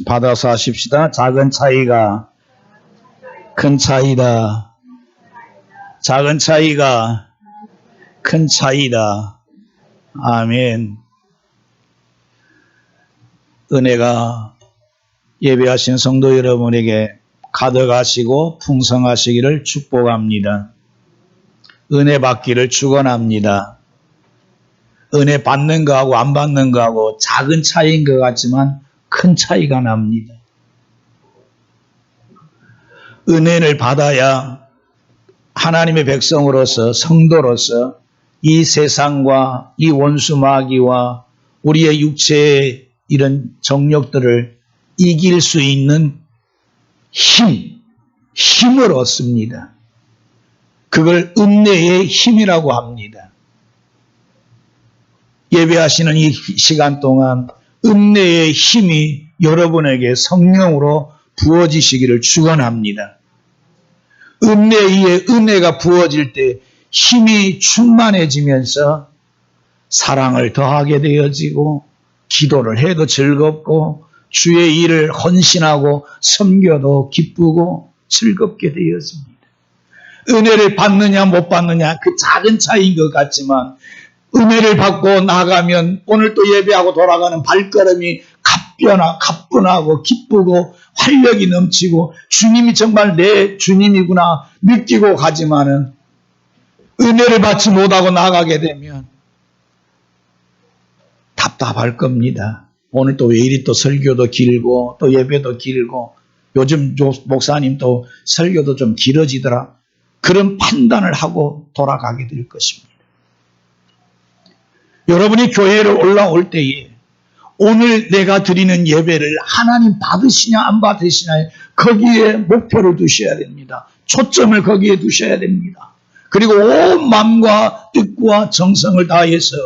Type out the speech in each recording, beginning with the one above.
받아서 하십시다. 작은 차이가 큰 차이다. 작은 차이가 큰 차이다. 아멘. 은혜가 예배하신 성도 여러분에게 가득하시고 풍성하시기를 축복합니다. 은혜 받기를 축원합니다. 은혜 받는 거하고 안 받는 거하고 작은 차이인 것 같지만 큰 차이가 납니다. 은혜를 받아야 하나님의 백성으로서 성도로서 이 세상과 이 원수 마귀와 우리의 육체의 이런 정욕들을 이길 수 있는 힘을 얻습니다. 그걸 은혜의 힘이라고 합니다. 예배하시는 이 시간 동안 은혜의 힘이 여러분에게 성령으로 부어지시기를 축원합니다. 은혜 위에 은혜가 부어질 때 힘이 충만해지면서 사랑을 더하게 되어지고 기도를 해도 즐겁고 주의 일을 헌신하고 섬겨도 기쁘고 즐겁게 되었습니다. 은혜를 받느냐 못 받느냐 그 작은 차이인 것 같지만 은혜를 받고 나가면 오늘 또 예배하고 돌아가는 발걸음이 가뿐하고 기쁘고 활력이 넘치고 주님이 정말 내 주님이구나 느끼고 가지만은 은혜를 받지 못하고 나가게 되면 답답할 겁니다. 오늘 또 왜 이리 또 설교도 길고 또 예배도 길고 요즘 목사님 또 설교도 좀 길어지더라. 그런 판단을 하고 돌아가게 될 것입니다. 여러분이 교회를 올라올 때에 오늘 내가 드리는 예배를 하나님 받으시냐 안 받으시냐 거기에 목표를 두셔야 됩니다. 초점을 거기에 두셔야 됩니다. 그리고 온 마음과 뜻과 정성을 다해서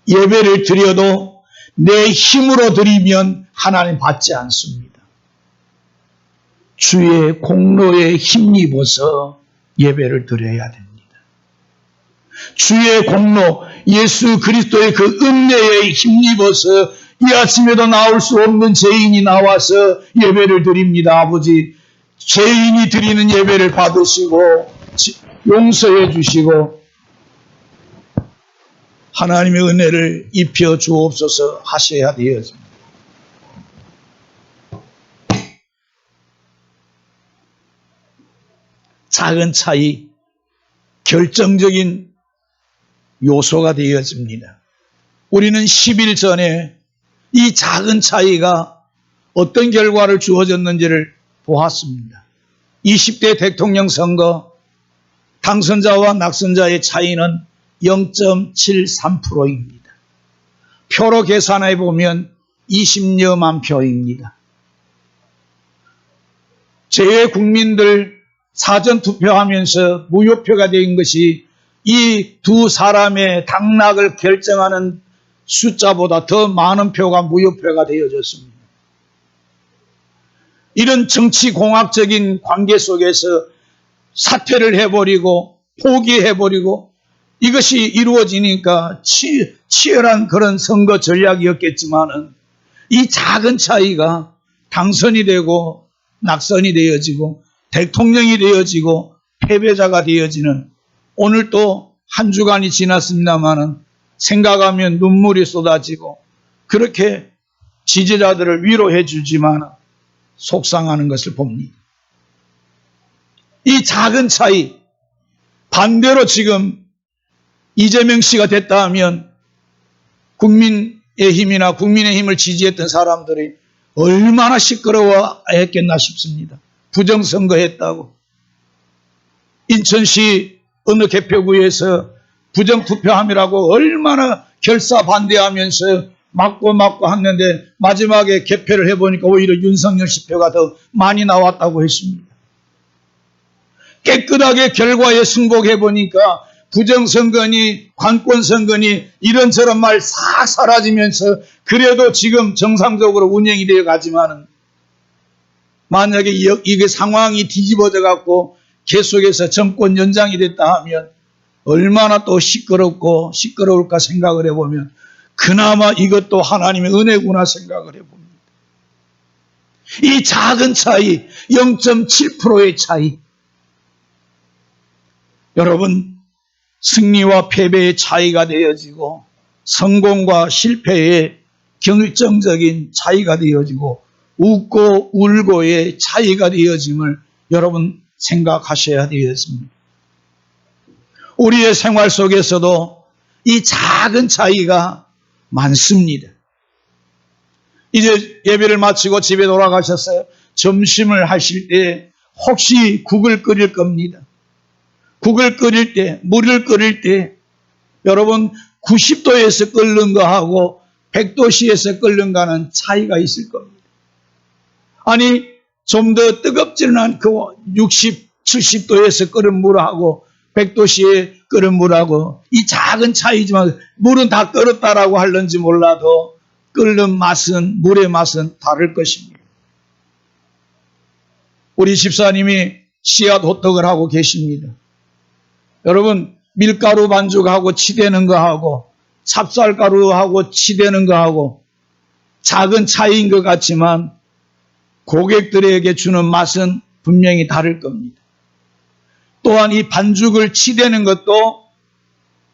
예배를 드려도 내 힘으로 드리면 하나님 받지 않습니다. 주의 공로에 힘입어서 예배를 드려야 됩니다. 주의 공로 예수 그리스도의 그 은혜에 힘입어서 이 아침에도 나올 수 없는 죄인이 나와서 예배를 드립니다. 아버지, 죄인이 드리는 예배를 받으시고 용서해 주시고 하나님의 은혜를 입혀 주옵소서 하셔야 되었습니다. 작은 차이, 결정적인 요소가 되었습니다. 우리는 10일 전에 이 작은 차이가 어떤 결과를 주어졌는지를 보았습니다. 20대 대통령 선거 당선자와 낙선자의 차이는 0.73%입니다. 표로 계산해 보면 20여만 표입니다. 제 국민들 사전투표하면서 무효표가 된 것이 이 두 사람의 당락을 결정하는 숫자보다 더 많은 표가 무효표가 되어졌습니다. 이런 정치공학적인 관계 속에서 사퇴를 해버리고 포기해버리고 이것이 이루어지니까 치열한 그런 선거 전략이었겠지만은 이 작은 차이가 당선이 되고 낙선이 되어지고 대통령이 되어지고 패배자가 되어지는 오늘 또 한 주간이 지났습니다마는 생각하면 눈물이 쏟아지고 그렇게 지지자들을 위로해 주지만 속상하는 것을 봅니다. 이 작은 차이 반대로 지금 이재명 씨가 됐다 하면 국민의힘이나 국민의힘을 지지했던 사람들이 얼마나 시끄러워했겠나 싶습니다. 부정선거했다고. 인천시 어느 개표구에서 부정투표함이라고 얼마나 결사반대하면서 막고 했는데 마지막에 개표를 해보니까 오히려 윤석열 씨 표가 더 많이 나왔다고 했습니다. 깨끗하게 결과에 승복해보니까 부정선거니 관권선거니 이런저런 말 싹 사라지면서 그래도 지금 정상적으로 운영이 되어 가지만은 만약에 이게 상황이 뒤집어져 갖고 계속해서 정권 연장이 됐다 하면 얼마나 또 시끄러울까 생각을 해보면 그나마 이것도 하나님의 은혜구나 생각을 해봅니다. 이 작은 차이, 0.7%의 차이. 여러분, 승리와 패배의 차이가 되어지고 성공과 실패의 결정적인 차이가 되어지고 웃고 울고의 차이가 되어짐을 여러분 생각하셔야 되겠습니다. 우리의 생활 속에서도 이 작은 차이가 많습니다. 이제 예배를 마치고 집에 돌아가셨어요. 점심을 하실 때 혹시 국을 끓일 겁니다. 국을 끓일 때, 물을 끓일 때 여러분 90도에서 끓는 거하고 100도씨에서 끓는 거는 차이가 있을 겁니다. 아니 좀 더 뜨겁지는 않고 60, 70도에서 끓은 물하고 100도씨에 끓은 물하고 이 작은 차이지만 물은 다 끓었다라고 할는지 몰라도 끓는 맛은, 물의 맛은 다를 것입니다. 우리 집사님이 씨앗 호떡을 하고 계십니다. 여러분 밀가루 반죽하고 치대는 거하고 찹쌀가루하고 치대는 거하고 작은 차이인 것 같지만 고객들에게 주는 맛은 분명히 다를 겁니다. 또한 이 반죽을 치대는 것도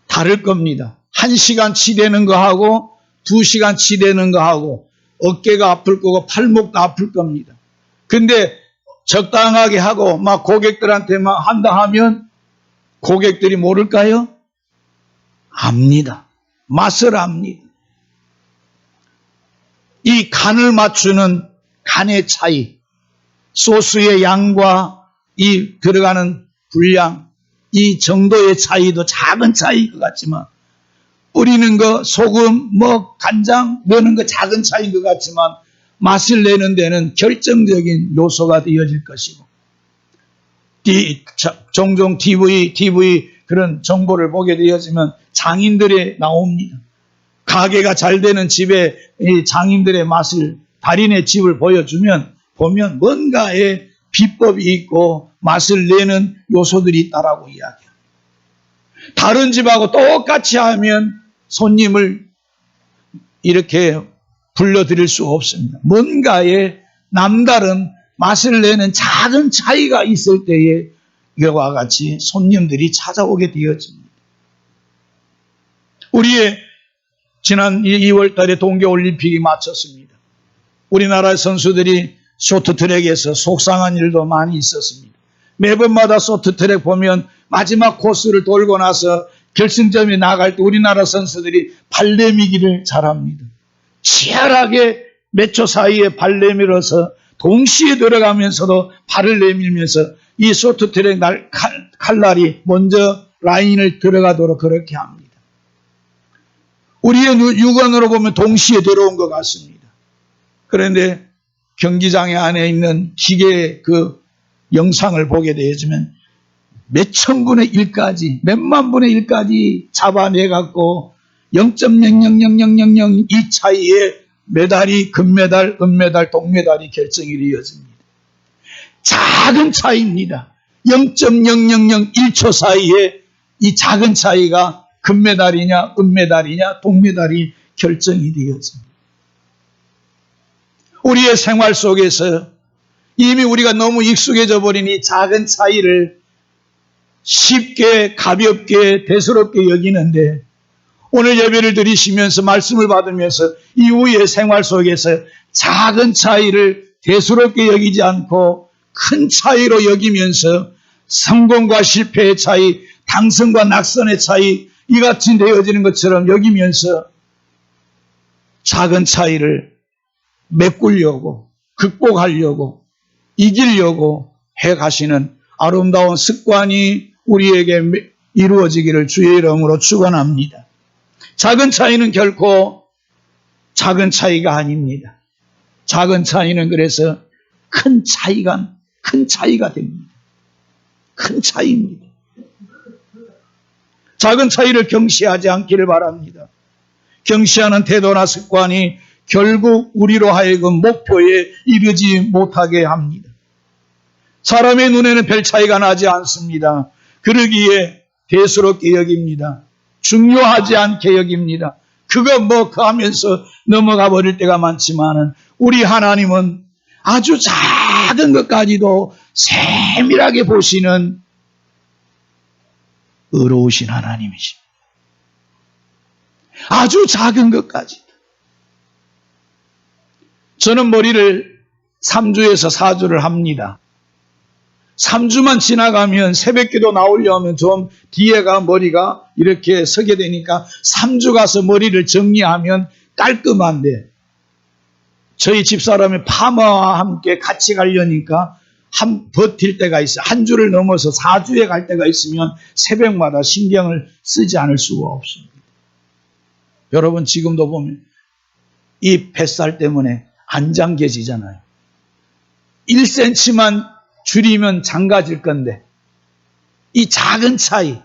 다를 겁니다. 1시간 치대는 거하고 2시간 치대는 거하고 어깨가 아플 거고 팔목도 아플 겁니다. 근데 적당하게 하고 막 고객들한테 막 한다 하면 고객들이 모를까요? 압니다. 맛을 압니다. 이 간을 맞추는 간의 차이, 소스의 양과 이 들어가는 분량, 이 정도의 차이도 작은 차이인 것 같지만 뿌리는 거, 소금, 간장 넣는 거 작은 차이인 것 같지만 맛을 내는 데는 결정적인 요소가 되어질 것이고 종종 TV 그런 정보를 보게 되어지면 장인들이 나옵니다. 가게가 잘 되는 집에 이 장인들의 맛을 달인의 집을 보여주면 보면 뭔가의 비법이 있고 맛을 내는 요소들이 있다라고 이야기합니다. 다른 집하고 똑같이 하면 손님을 이렇게 불러드릴 수가 없습니다. 뭔가의 남다른 맛을 내는 작은 차이가 있을 때에 이와 같이 손님들이 찾아오게 되어집니다. 우리의 지난 2월 달에 동계올림픽이 마쳤습니다. 우리나라 선수들이 쇼트트랙에서 속상한 일도 많이 있었습니다. 매번마다 쇼트트랙 보면 마지막 코스를 돌고 나서 결승점에 나갈 때 우리나라 선수들이 발 내미기를 잘합니다. 치열하게 몇 초 사이에 발 내밀어서 동시에 들어가면서도 발을 내밀면서 이 쇼트트랙 칼날이 먼저 라인을 들어가도록 그렇게 합니다. 우리의 육안으로 보면 동시에 들어온 것 같습니다. 그런데 경기장 안에 있는 기계의 그 영상을 보게 되어지면 몇 천분의 1까지, 몇만 분의 1까지 잡아내갖고 0.0000002 차이에 메달이 금메달, 은메달, 동메달이 결정이 되어집니다. 작은 차이입니다. 0.0001초 사이에 이 작은 차이가 금메달이냐, 은메달이냐, 동메달이 결정이 되어집니다. 우리의 생활 속에서 이미 우리가 너무 익숙해져 버린 이 작은 차이를 쉽게, 가볍게, 대수롭게 여기는데 오늘 예배를 드리시면서 말씀을 받으면서 이후의 생활 속에서 작은 차이를 대수롭게 여기지 않고 큰 차이로 여기면서 성공과 실패의 차이, 당선과 낙선의 차이 이같이 되어지는 것처럼 여기면서 작은 차이를 메꾸려고 극복하려고 이기려고 해가시는 아름다운 습관이 우리에게 이루어지기를 주의 이름으로 축원합니다. 작은 차이는 결코 작은 차이가 아닙니다. 작은 차이는 그래서 큰 차이가 됩니다. 큰 차이입니다. 작은 차이를 경시하지 않기를 바랍니다. 경시하는 태도나 습관이 결국 우리로 하여금 목표에 이르지 못하게 합니다. 사람의 눈에는 별 차이가 나지 않습니다. 그러기에 대수롭게 여깁니다. 중요하지 않게 여깁니다. 그거 하면서 넘어가 버릴 때가 많지만은 우리 하나님은 아주 작은 것까지도 세밀하게 보시는 의로우신 하나님이십니다. 아주 작은 것까지. 저는 머리를 3주에서 4주를 합니다. 3주만 지나가면 새벽기도 나오려면 좀 뒤에가 머리가 이렇게 서게 되니까 3주 가서 머리를 정리하면 깔끔한데, 저희 집사람이 파마와 함께 같이 가려니까 버틸 때가 있어요. 한 주를 넘어서 4주에 갈 때가 있으면 새벽마다 신경을 쓰지 않을 수가 없습니다. 여러분, 지금도 보면 이 뱃살 때문에 안 잠겨지잖아요. 1cm만 줄이면 장가질 건데, 이 작은 차이,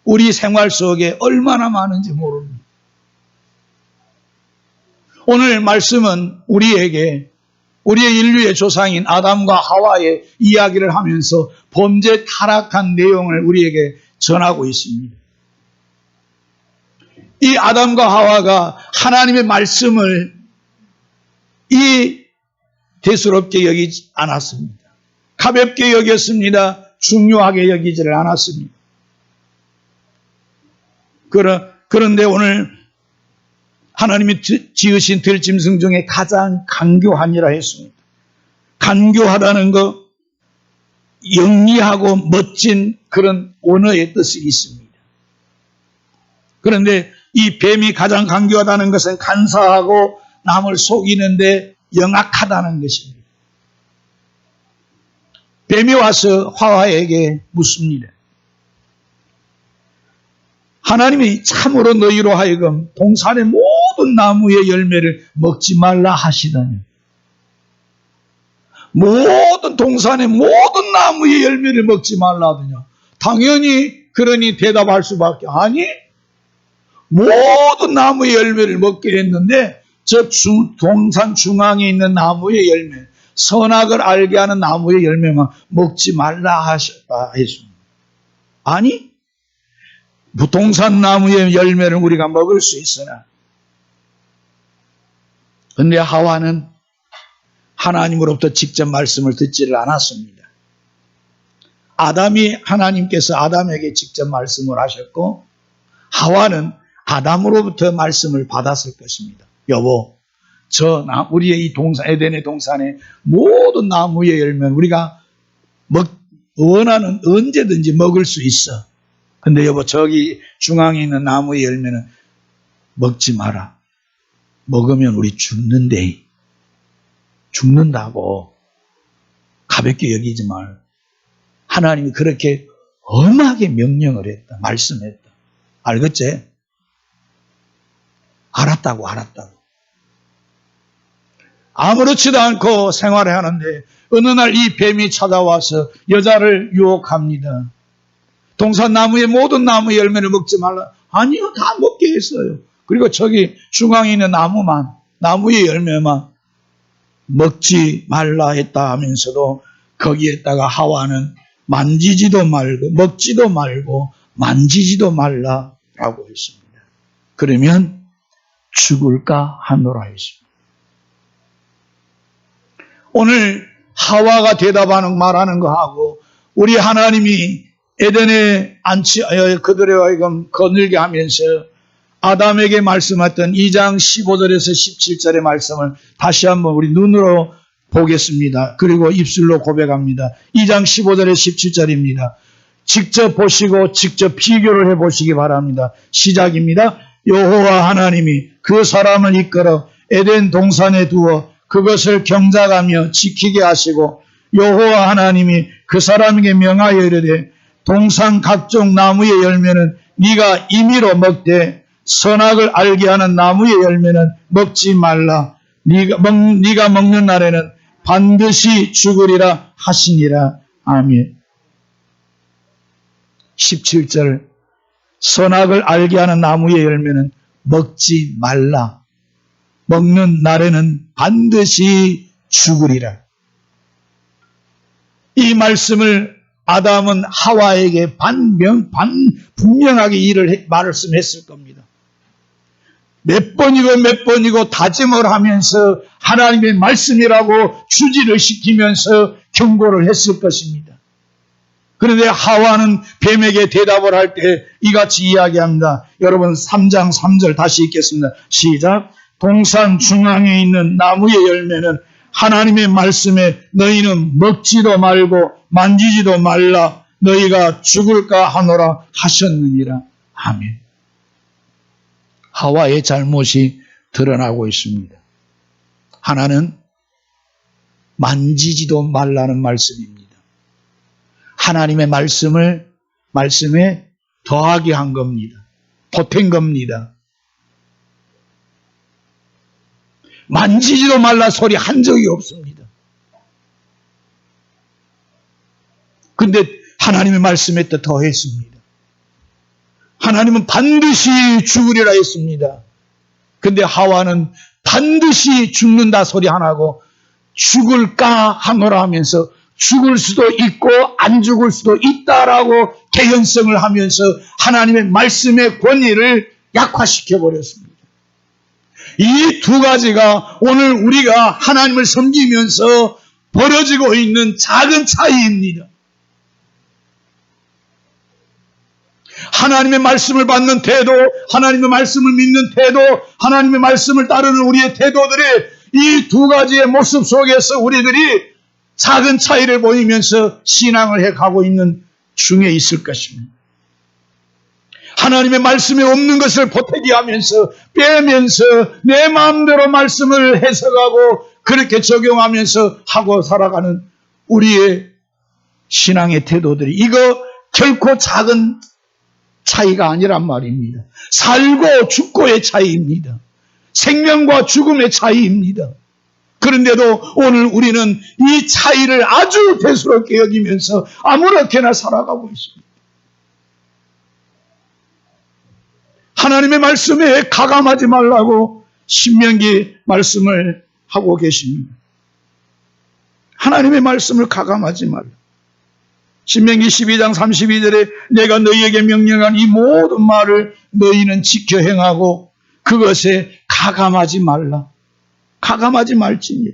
우리 생활 속에 얼마나 많은지 모릅니다. 오늘 말씀은 우리에게, 우리의 인류의 조상인 아담과 하와의 이야기를 하면서 범죄 타락한 내용을 우리에게 전하고 있습니다. 이 아담과 하와가 하나님의 말씀을 대수롭게 여기지 않았습니다. 가볍게 여겼습니다. 중요하게 여기지를 않았습니다. 그런데 오늘 하나님이 지으신 들짐승 중에 가장 간교하니라 했습니다. 간교하다는 것, 영리하고 멋진 그런 언어의 뜻이 있습니다. 그런데 이 뱀이 가장 간교하다는 것은 간사하고 남을 속이는데 영악하다는 것입니다. 뱀이 와서 하와에게 묻습니다. 하나님이 참으로 너희로 하여금 동산의 모든 나무의 열매를 먹지 말라 하시다니, 모든 동산의 모든 나무의 열매를 먹지 말라 하더냐. 당연히 그러니 대답할 수밖에, 아니, 모든 나무의 열매를 먹게 했는데 저 동산 중앙에 있는 나무의 열매, 선악을 알게 하는 나무의 열매만 먹지 말라 하셨다 했습니다. 아니, 동산 나무의 열매를 우리가 먹을 수 있으나, 그런데 하와는 하나님으로부터 직접 말씀을 듣지를 않았습니다. 아담이, 하나님께서 아담에게 직접 말씀을 하셨고, 하와는 아담으로부터 말씀을 받았을 것입니다. 여보, 우리의 이 동산, 에덴의 동산의 모든 나무의 열매는 우리가 원하는 언제든지 먹을 수 있어. 근데 여보, 저기 중앙에 있는 나무의 열매는 먹지 마라. 먹으면 우리 죽는데. 죽는다고 가볍게 여기지 말. 하나님이 그렇게 엄하게 명령을 했다. 말씀했다. 알겠지? 알았다고. 아무렇지도 않고 생활을 하는데 어느 날 이 뱀이 찾아와서 여자를 유혹합니다. 동산 나무의 모든 나무의 열매를 먹지 말라. 아니요, 다 먹게 했어요. 그리고 저기 중앙에 있는 나무의 열매만 먹지 말라 했다 하면서도 거기에다가 하와는 만지지도 말고 먹지도 말고 만지지도 말라라고 했습니다. 그러면 죽을까 하노라 했습니다. 오늘 하와가 대답하는 말하는 거하고 우리 하나님이 에덴에 그들의 하여금 거늘게 하면서 아담에게 말씀했던 2장 15절에서 17절의 말씀을 다시 한번 우리 눈으로 보겠습니다. 그리고 입술로 고백합니다. 2장 15절에 17절입니다. 직접 보시고 직접 비교를 해보시기 바랍니다. 시작입니다. 여호와 하나님이 그 사람을 이끌어 에덴 동산에 두어 그것을 경작하며 지키게 하시고 여호와 하나님이 그 사람에게 명하여 이르되 동산 각종 나무의 열매는 네가 임의로 먹되 선악을 알게 하는 나무의 열매는 먹지 말라. 네가 먹는 날에는 반드시 죽으리라 하시니라. 아멘. 17절 선악을 알게 하는 나무의 열매는 먹지 말라. 먹는 날에는 반드시 죽으리라. 이 말씀을 아담은 하와에게 분명하게 말씀했을 겁니다. 몇 번이고 몇 번이고 다짐을 하면서 하나님의 말씀이라고 주지를 시키면서 경고를 했을 것입니다. 그런데 하와는 뱀에게 대답을 할 때 이같이 이야기합니다. 여러분 3장 3절 다시 읽겠습니다. 시작. 동산 중앙에 있는 나무의 열매는 하나님의 말씀에 너희는 먹지도 말고 만지지도 말라 너희가 죽을까 하노라 하셨느니라. 아멘. 하와의 잘못이 드러나고 있습니다. 하나는 만지지도 말라는 말씀입니다. 하나님의 말씀에 더하게 한 겁니다. 보탠 겁니다. 만지지도 말라 소리 한 적이 없습니다. 근데 하나님의 말씀에 또 더했습니다. 하나님은 반드시 죽으리라 했습니다. 근데 하와는 반드시 죽는다 소리 안 하고 죽을까 하노라 하면서 죽을 수도 있고 안 죽을 수도 있다라고 개연성을 하면서 하나님의 말씀의 권위를 약화시켜 버렸습니다. 이 두 가지가 오늘 우리가 하나님을 섬기면서 벌어지고 있는 작은 차이입니다. 하나님의 말씀을 받는 태도, 하나님의 말씀을 믿는 태도, 하나님의 말씀을 따르는 우리의 태도들이 이 두 가지의 모습 속에서 우리들이 작은 차이를 보이면서 신앙을 해가고 있는 중에 있을 것입니다. 하나님의 말씀에 없는 것을 보태기 하면서 빼면서 내 마음대로 말씀을 해석하고 그렇게 적용하면서 하고 살아가는 우리의 신앙의 태도들이 이거 결코 작은 차이가 아니란 말입니다. 살고 죽고의 차이입니다. 생명과 죽음의 차이입니다. 그런데도 오늘 우리는 이 차이를 아주 대수롭게 여기면서 아무렇게나 살아가고 있습니다. 하나님의 말씀에 가감하지 말라고 신명기 말씀을 하고 계십니다. 하나님의 말씀을 가감하지 말라. 신명기 12장 32절에 내가 너희에게 명령한 이 모든 말을 너희는 지켜 행하고 그것에 가감하지 말라. 가감하지 말지니.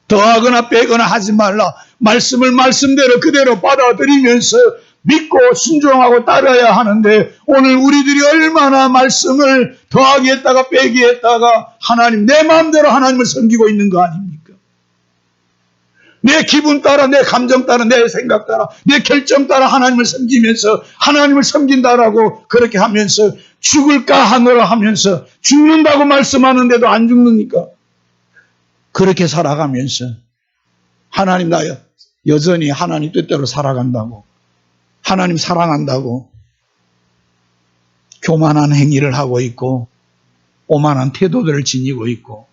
더하거나 빼거나 하지 말라. 말씀을 말씀대로 그대로 받아들이면서 믿고 순종하고 따라야 하는데 오늘 우리들이 얼마나 말씀을 더하기 했다가 빼기 했다가 하나님 내 마음대로 하나님을 섬기고 있는 거 아닙니까? 내 기분 따라 내 감정 따라 내 생각 따라 내 결정 따라 하나님을 섬기면서 하나님을 섬긴다라고 그렇게 하면서 죽을까 하노라 하면서 죽는다고 말씀하는데도 안 죽느니까 그렇게 살아가면서 하나님 나 여전히 하나님 뜻대로 살아간다고 하나님 사랑한다고 교만한 행위를 하고 있고 오만한 태도들을 지니고 있고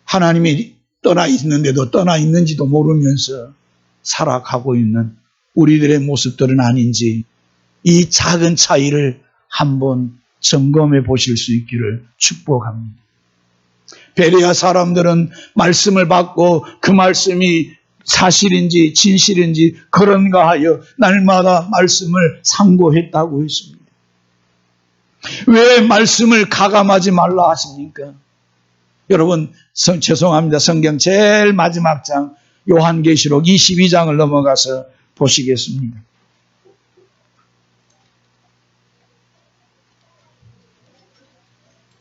하나님이 떠나 있는데도 떠나 있는지도 모르면서 살아가고 있는 우리들의 모습들은 아닌지 이 작은 차이를 한번 점검해 보실 수 있기를 축복합니다. 베레아 사람들은 말씀을 받고 그 말씀이 사실인지 진실인지 그런가 하여 날마다 말씀을 상고했다고 했습니다. 왜 말씀을 가감하지 말라 하십니까? 여러분 죄송합니다. 성경 제일 마지막 장 요한계시록 22장을 넘어가서 보시겠습니다.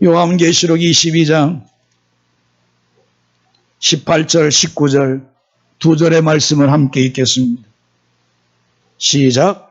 요한계시록 22장 18절 19절 두 절의 말씀을 함께 읽겠습니다. 시작.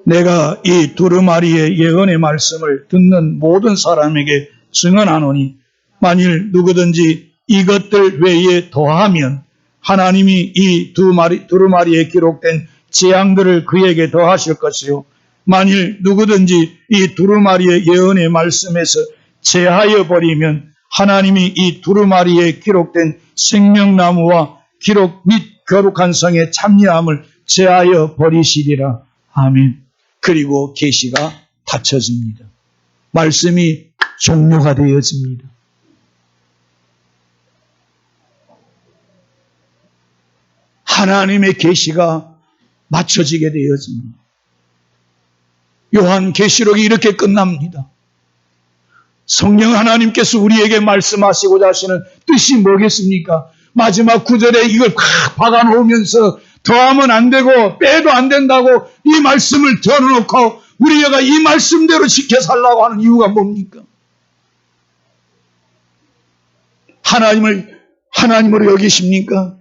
내가 이 두루마리의 예언의 말씀을 듣는 모든 사람에게 증언하노니 만일 누구든지 이것들 외에 더하면 하나님이 이 두루마리에 기록된 재앙들을 그에게 더하실 것이요 만일 누구든지 이 두루마리의 예언의 말씀에서 제하여 버리면 하나님이 이 두루마리에 기록된 생명나무와 기록 및 거룩한 성의 참여함을 제하여 버리시리라. 아멘. 그리고 계시가 닫혀집니다. 말씀이 종료가 되어집니다. 하나님의 계시가 맞춰지게 되어집니다. 요한계시록이 이렇게 끝납니다. 성령 하나님께서 우리에게 말씀하시고자 하시는 뜻이 뭐겠습니까? 마지막 구절에 이걸 팍 박아놓으면서 더하면 안 되고 빼도 안 된다고 이 말씀을 펴놓고 우리가 이 말씀대로 지켜 살라고 하는 이유가 뭡니까? 하나님으로 여기십니까?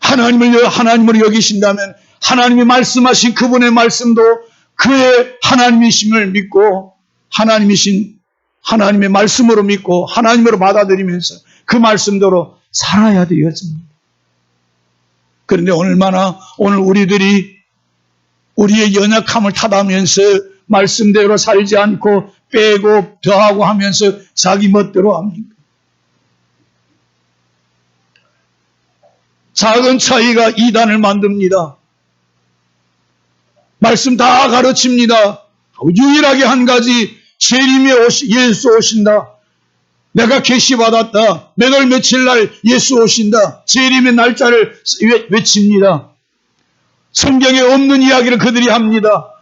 하나님으로 여기신다면 하나님이 말씀하신 그분의 말씀도 그의 하나님이심을 믿고 하나님의 말씀으로 믿고 하나님으로 받아들이면서 그 말씀대로 살아야 되겠습니다. 그런데 오늘 우리들이 우리의 연약함을 탓하면서 말씀대로 살지 않고 빼고 더하고 하면서 자기 멋대로 합니까? 작은 차이가 이단을 만듭니다. 말씀 다 가르칩니다. 유일하게 한 가지 재림에 예수 오신다. 내가 계시받았다. 몇 월 며칠 날 예수 오신다. 재림의 날짜를 외칩니다. 성경에 없는 이야기를 그들이 합니다.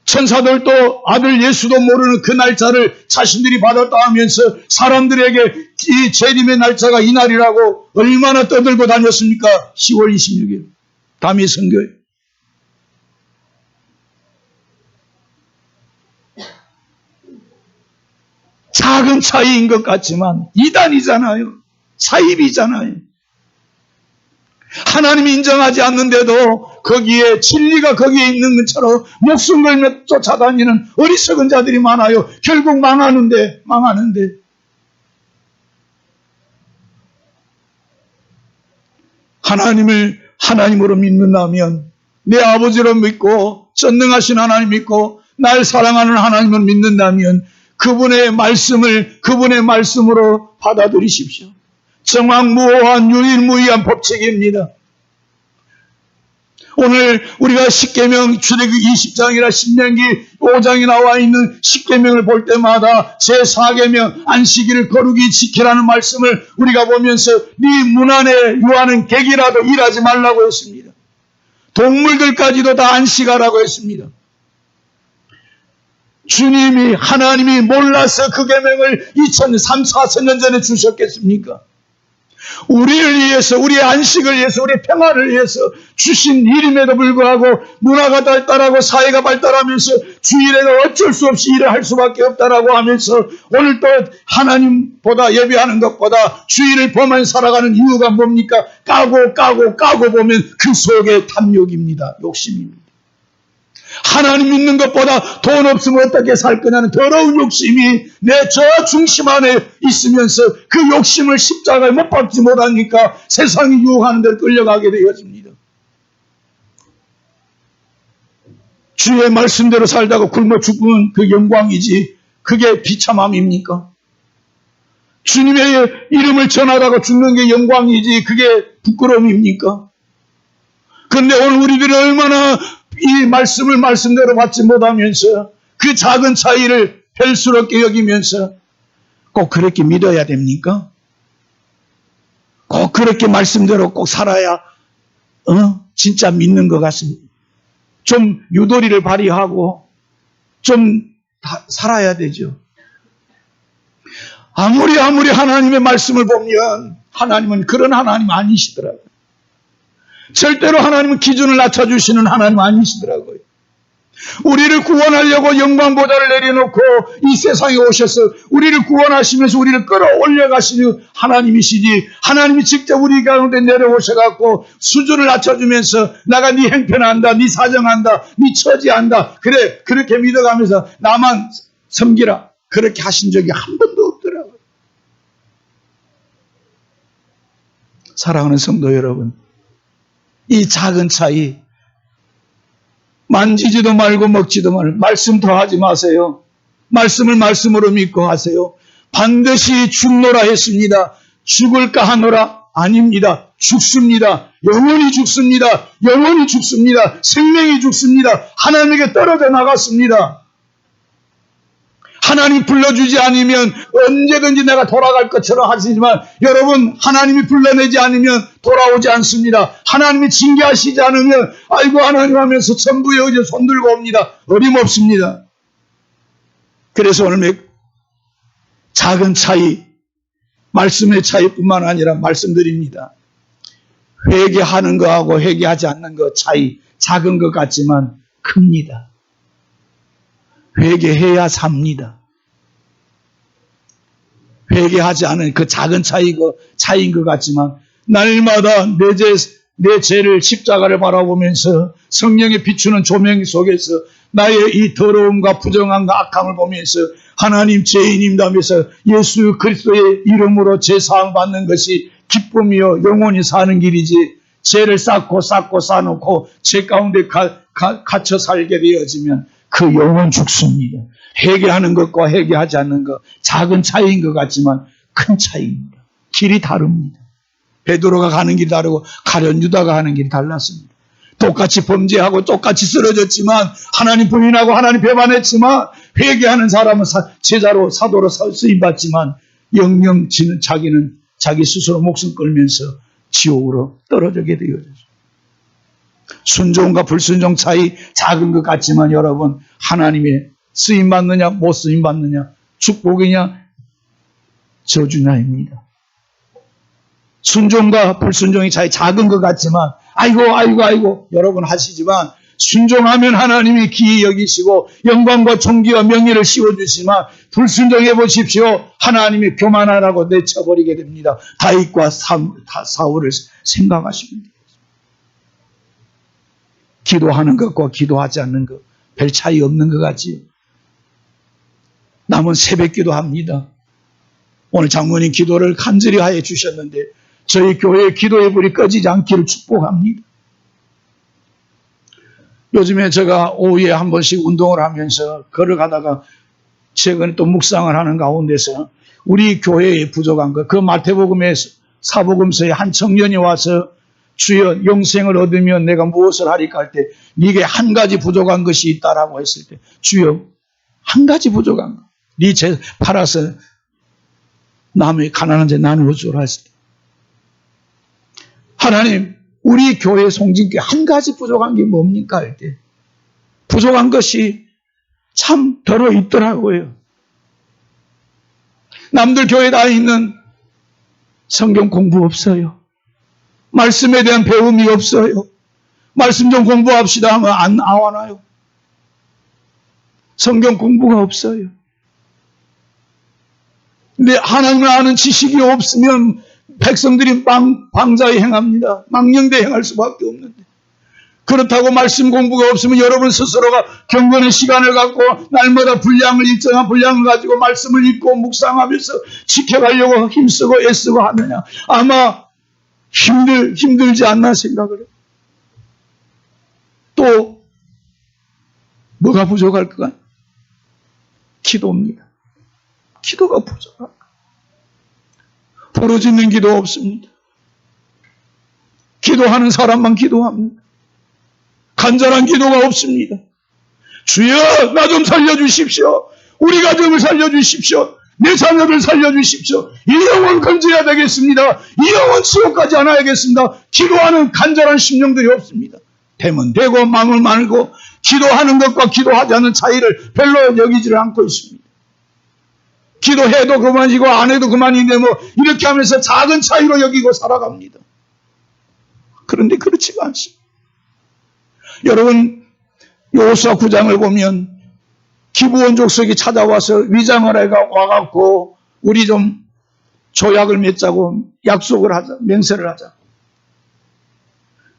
천사들도 아들 예수도 모르는 그 날짜를 자신들이 받았다 하면서 사람들에게 이 재림의 날짜가 이날이라고 얼마나 떠들고 다녔습니까? 10월 26일 담임 선교회. 작은 차이인 것 같지만 이단이잖아요. 사입이잖아요. 하나님이 인정하지 않는데도 거기에 진리가 거기에 있는 것처럼 목숨 걸며 쫓아다니는 어리석은 자들이 많아요. 결국 망하는데 하나님을 하나님으로 믿는다면 내 아버지로 믿고 전능하신 하나님 믿고 날 사랑하는 하나님을 믿는다면 그분의 말씀으로 받아들이십시오. 정확무오한 유일무이한 법칙입니다. 오늘 우리가 십계명 출애굽 20장이나 신명기 5장에 나와 있는 십계명을 볼 때마다 제4계명 안식일을 거룩히 지키라는 말씀을 우리가 보면서 네 문 안에 유하는 객이라도 일하지 말라고 했습니다. 동물들까지도 다 안식하라고 했습니다. 주님이 하나님이 몰라서 그 계명을 4,000년 전에 주셨겠습니까? 우리를 위해서 우리의 안식을 위해서 우리의 평화를 위해서 주신 일임에도 불구하고 문화가 발달하고 사회가 발달하면서 주일에는 어쩔 수 없이 일을 할 수밖에 없다라고 하면서 오늘 또 하나님보다 예배하는 것보다 주일을 범한 살아가는 이유가 뭡니까? 까고 보면 그 속에 탐욕입니다. 욕심입니다. 하나님 믿는 것보다 돈 없으면 어떻게 살 거냐는 더러운 욕심이 내 저 중심 안에 있으면서 그 욕심을 십자가에 못 박지 못하니까 세상이 유혹하는 데를 끌려가게 되었습니다. 주의 말씀대로 살다가 굶어 죽으면 그 영광이지 그게 비참함입니까? 주님의 이름을 전하다가 죽는 게 영광이지 그게 부끄러움입니까? 그런데 오늘 우리들은 얼마나 이 말씀을 말씀대로 받지 못하면서 그 작은 차이를 별스럽게 여기면서 꼭 그렇게 믿어야 됩니까? 꼭 그렇게 말씀대로 꼭 살아야 진짜 믿는 것 같습니다. 좀 유도리를 발휘하고 좀 살아야 되죠. 아무리 하나님의 말씀을 보면 하나님은 그런 하나님 아니시더라고요. 절대로 하나님은 기준을 낮춰주시는 하나님 아니시더라고요. 우리를 구원하려고 영광보좌를 내려놓고 이 세상에 오셔서 우리를 구원하시면서 우리를 끌어올려 가시는 하나님이시지 하나님이 직접 우리 가운데 내려오셔갖고 수준을 낮춰주면서 내가 네 형편한다, 네 사정한다, 네 처지한다 그래 그렇게 믿어가면서 나만 섬기라 그렇게 하신 적이 한 번도 없더라고요. 사랑하는 성도 여러분, 이 작은 차이 만지지도 말고 먹지도 말고 말씀 더 하지 마세요. 말씀을 말씀으로 믿고 하세요. 반드시 죽노라 했습니다. 죽을까 하노라? 아닙니다. 죽습니다. 영원히 죽습니다. 영원히 죽습니다. 생명이 죽습니다. 하나님에게 떨어져 나갔습니다. 하나님 불러주지 않으면 언제든지 내가 돌아갈 것처럼 하시지만 여러분 하나님이 불러내지 않으면 돌아오지 않습니다. 하나님이 징계하시지 않으면 아이고 하나님 하면서 전부의 의지에 손들고 옵니다. 어림없습니다. 그래서 오늘 작은 차이, 말씀의 차이뿐만 아니라 말씀드립니다. 회개하는 거하고 회개하지 않는 거 차이, 작은 것 같지만 큽니다. 회개해야 삽니다. 회개하지 않은 그 작은 차이인 것 같지만 날마다 내 죄를 십자가를 바라보면서 성령의 비추는 조명 속에서 나의 이 더러움과 부정함과 악함을 보면서 하나님 죄인임다면서 예수 그리스도의 이름으로 죄사함 받는 것이 기쁨이요 영원히 사는 길이지, 죄를 쌓고 쌓아놓고 죄 가운데 갇혀 살게 되어지면 그 영원 죽습니다. 회개하는 것과 회개하지 않는 것, 작은 차이인 것 같지만 큰 차이입니다. 길이 다릅니다. 베드로가 가는 길이 다르고 가룟 유다가 가는 길이 달랐습니다. 똑같이 범죄하고 똑같이 쓰러졌지만, 하나님 부인하고 하나님 배반했지만, 회개하는 사람은 제자로 사도로 쓰임받지만 영영 자기는 자기 스스로 목숨 끌면서 지옥으로 떨어지게 되어졌어요. 순종과 불순종 차이 작은 것 같지만 여러분, 하나님의 쓰임받느냐 못 쓰임받느냐, 축복이냐 저주냐입니다. 순종과 불순종의 차이 작은 것 같지만 아이고 여러분 하시지만, 순종하면 하나님이 기이 여기시고 영광과 존귀와 명예를 씌워주시지만 불순종해 보십시오. 하나님이 교만하라고 내쳐버리게 됩니다. 다윗과 사울을 생각하시면 돼요. 기도하는 것과 기도하지 않는 것 별 차이 없는 것 같지요. 남은 새벽 기도합니다. 오늘 장모님 기도를 간절히 하여 주셨는데 저희 교회의 기도의 불이 꺼지지 않기를 축복합니다. 요즘에 제가 오후에 한 번씩 운동을 하면서 걸어가다가 최근에 또 묵상을 하는 가운데서 우리 교회에 부족한 것, 그 마태복음의 사복음서에 한 청년이 와서 주여 영생을 얻으면 내가 무엇을 하리까 할 때 네게 한 가지 부족한 것이 있다라고 했을 때, 주여 한 가지 부족한 것, 네 죄 팔아서 남의 가난한 자 나누어 주라 했을 때, 하나님 우리 교회 송진교회 한 가지 부족한 게 뭡니까 할 때 부족한 것이 참 더러 있더라고요. 남들 교회 다 있는 성경 공부 없어요. 말씀에 대한 배움이 없어요. 말씀 좀 공부합시다 하면 안 나와나요. 성경 공부가 없어요. 근데 하나님을 아는 지식이 없으면 백성들이 방자에 행합니다. 망령되이 행할 수밖에 없는데, 그렇다고 말씀 공부가 없으면 여러분 스스로가 경건의 시간을 갖고 날마다 일정한 분량을 가지고 말씀을 읽고 묵상하면서 지켜가려고 힘쓰고 애쓰고 하느냐, 아마 힘들지 않나 생각을 해요. 또 뭐가 부족할 까? 기도입니다. 기도가 부족합니다. 부르짖는 기도 없습니다. 기도하는 사람만 기도합니다. 간절한 기도가 없습니다. 주여 나 좀 살려주십시오. 우리 가정을 살려주십시오. 내 자녀를 살려주십시오. 이 영혼 건져야 되겠습니다. 이 영혼 지옥 가지 않아야겠습니다. 기도하는 간절한 심령들이 없습니다. 되면 되고 마음을 말고 기도하는 것과 기도하지 않는 차이를 별로 여기지를 않고 있습니다. 기도해도 그만이고 안 해도 그만인데 뭐 이렇게 하면서 작은 차이로 여기고 살아갑니다. 그런데 그렇지가 않습니다. 여러분 여호수아 9장을 보면 기브온 족속이 찾아와서 위장을 해가 와갖고 우리 좀 조약을 맺자고 약속을 하자, 맹세를 하자.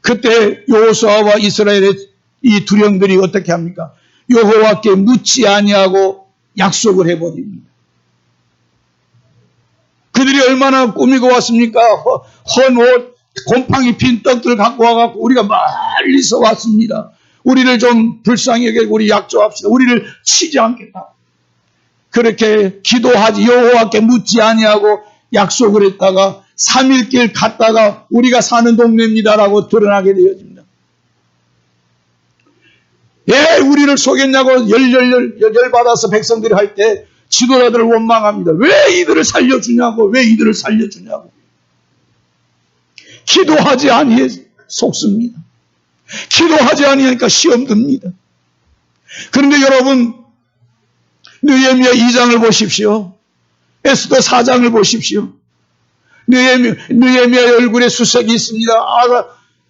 그때 여호수아와 이스라엘의 이 두 형들이 어떻게 합니까? 여호와께 묻지 아니하고 약속을 해버립니다. 그들이 얼마나 꾸미고 왔습니까? 헌 옷, 곰팡이 핀 떡들 갖고 와갖고 우리가 멀리서 왔습니다. 우리를 좀 불쌍히 여기고 우리 약조합시다. 우리를 치지 않겠다. 그렇게 기도하지 여호와께 묻지 아니하고 약속을 했다가 3일길 갔다가 우리가 사는 동네입니다라고 드러나게 되어집니다. 예, 우리를 속였냐고 열받아서 백성들이 할 때 지도자들을 원망합니다. 왜 이들을 살려주냐고, 왜 이들을 살려주냐고. 기도하지 아니해 속습니다. 기도하지 아니하니까 시험 듭니다. 그런데 여러분, 느헤미야 2장을 보십시오. 에스더 4장을 보십시오. 느헤미야의 얼굴에 수색이 있습니다.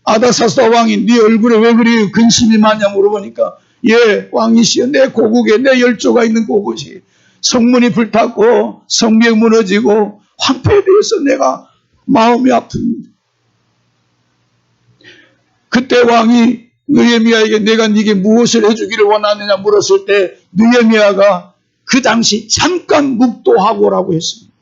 아다사스다 왕이 네 얼굴에 왜 그리 근심이 많냐 물어보니까 예, 왕이시여, 내 고국에 내 열조가 있는 곳이 성문이 불탔고 성벽 무너지고 황폐되어서 내가 마음이 아픕니다. 그때 왕이 느헤미야에게 내가 네게 무엇을 해주기를 원하느냐 물었을 때 느헤미야가 그 당시 잠깐 묵도하고라고 했습니다.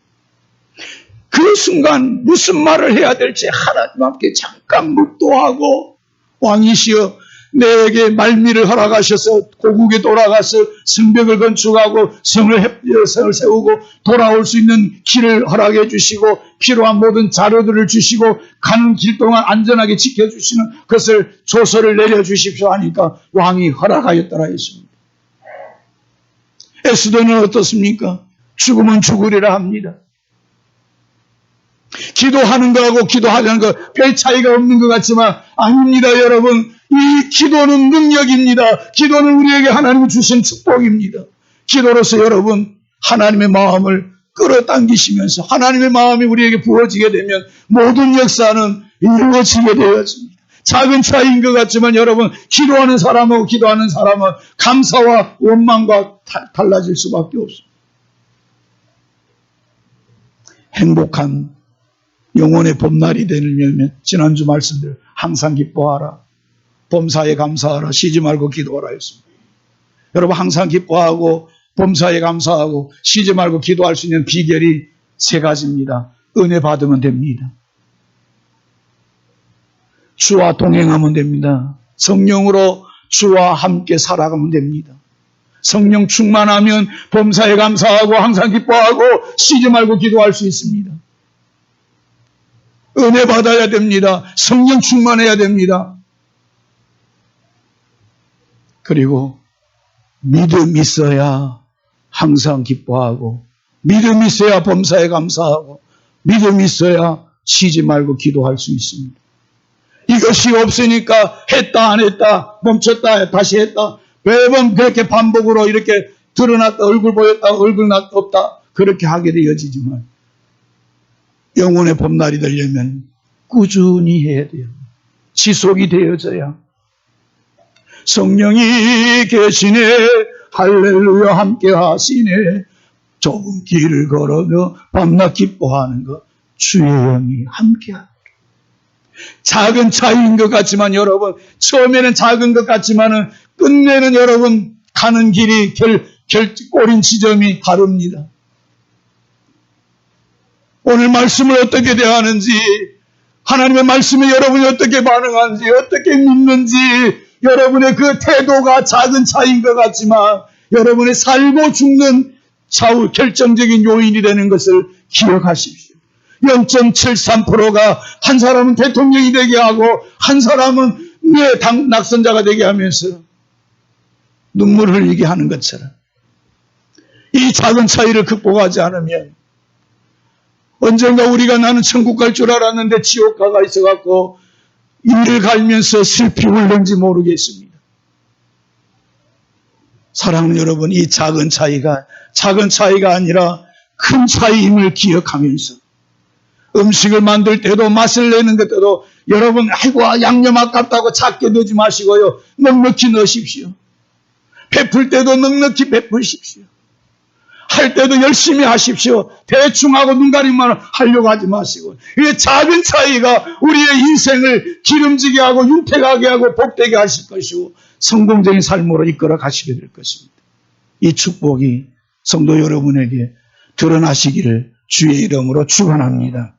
그 순간 무슨 말을 해야 될지 하나님 함께 잠깐 묵도하고 왕이시여 내게 말미를 허락하셔서 고국에 돌아가서 성벽을 건축하고 성을 세우고 돌아올 수 있는 길을 허락해 주시고 필요한 모든 자료들을 주시고 가는 길 동안 안전하게 지켜주시는 것을 조서를 내려주십시오 하니까 왕이 허락하였더라 했습니다. 에스더는 어떻습니까? 죽으면 죽으리라 합니다. 기도하는 거하고 기도하지 않는 거 별 차이가 없는 것 같지만 아닙니다. 여러분, 이 기도는 능력입니다. 기도는 우리에게 하나님이 주신 축복입니다. 기도로서 여러분 하나님의 마음을 끌어당기시면서 하나님의 마음이 우리에게 부어지게 되면 모든 역사는 이루어지게 되어집니다. 작은 차이인 것 같지만 여러분 기도하는 사람하고 기도하는 사람은 감사와 원망과 달라질 수밖에 없습니다. 행복한 영혼의 봄날이 되려면 지난주 말씀대로 항상 기뻐하라, 범사에 감사하라, 쉬지 말고 기도하라 했습니다. 여러분 항상 기뻐하고 범사에 감사하고 쉬지 말고 기도할 수 있는 비결이 세 가지입니다. 은혜 받으면 됩니다. 주와 동행하면 됩니다. 성령으로 주와 함께 살아가면 됩니다. 성령 충만하면 범사에 감사하고 항상 기뻐하고 쉬지 말고 기도할 수 있습니다. 은혜 받아야 됩니다. 성령 충만해야 됩니다. 그리고 믿음 있어야 항상 기뻐하고 믿음 있어야 범사에 감사하고 믿음 있어야 쉬지 말고 기도할 수 있습니다. 이것이 없으니까 했다 안 했다 멈췄다 다시 했다 매번 그렇게 반복으로 이렇게 드러났다 얼굴 보였다 얼굴 없다 그렇게 하게 되어지지만 영혼의 봄날이 되려면 꾸준히 해야 돼요. 지속이 되어져야 성령이 계시네 할렐루야 함께 하시네 좁은 길을 걸어며 밤낮 기뻐하는 것 주의 영이 함께하라. 작은 차이인 것 같지만 여러분 처음에는 작은 것 같지만은 끝내는 여러분 가는 길이 꼬린 지점이 다릅니다. 오늘 말씀을 어떻게 대하는지 하나님의 말씀에 여러분이 어떻게 반응하는지 어떻게 믿는지 여러분의 그 태도가 작은 차이인 것 같지만 여러분의 살고 죽는 좌우 결정적인 요인이 되는 것을 기억하십시오. 0.73%가 한 사람은 대통령이 되게 하고 한 사람은 낙선자가 되게 하면서 눈물을 흘리게 하는 것처럼 이 작은 차이를 극복하지 않으면 언젠가 우리가 나는 천국 갈 줄 알았는데 지옥가가 있어갖고 이를 갈면서 슬피 울는지 모르겠습니다. 사랑하는 여러분, 이 작은 차이가 아니라 큰 차이임을 기억하면서 음식을 만들 때도 맛을 내는 것도 여러분 아이고 양념 아깝다고 작게 넣지 마시고요. 넉넉히 넣으십시오. 베풀 때도 넉넉히 베푸십시오. 할 때도 열심히 하십시오. 대충 하고 눈가림만 하려고 하지 마시고. 이 작은 차이가 우리의 인생을 기름지게 하고 윤택하게 하고 복되게 하실 것이고 성공적인 삶으로 이끌어 가시게 될 것입니다. 이 축복이 성도 여러분에게 드러나시기를 주의 이름으로 축원합니다.